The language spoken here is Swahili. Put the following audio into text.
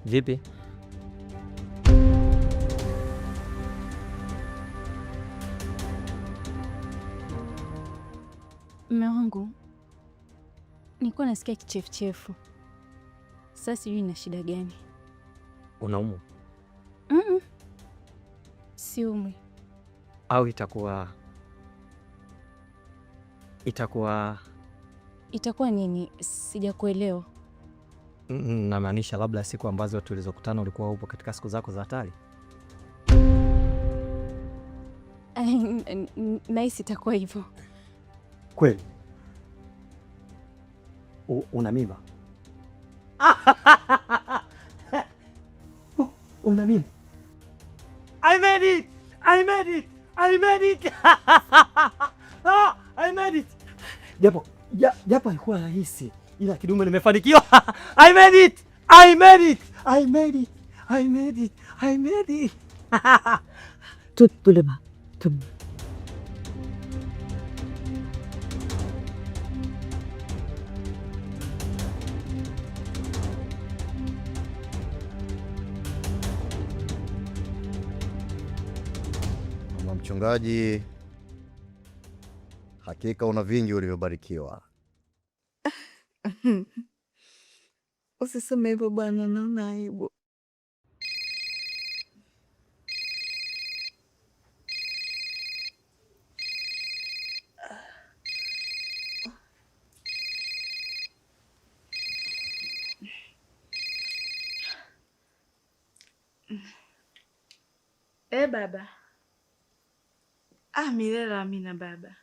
Vipi? Mume wangu, nilikuwa nasikia kichefuchefu. Sasa sijui ina shida gani. Unaumwa? Siumwi. Au itakuwa nini? Sijakuelewa. Namaanisha labda siku ambazo tulizokutana ulikuwa upo katika siku zako za hatari. Nahisi itakuwa hivyo. Kweli? Una mimba? Una mimba? I made it! I made it! I made it! I made it! Japo haikuwa rahisi, ila kidume nimefanikiwa. I made it! I made it! I made it! I made it! I made it! Tulema. Mchungaji, hakika una vingi ulivyobarikiwa. Usiseme hivyo bwana, naona aibu. Baba. Milele amina baba.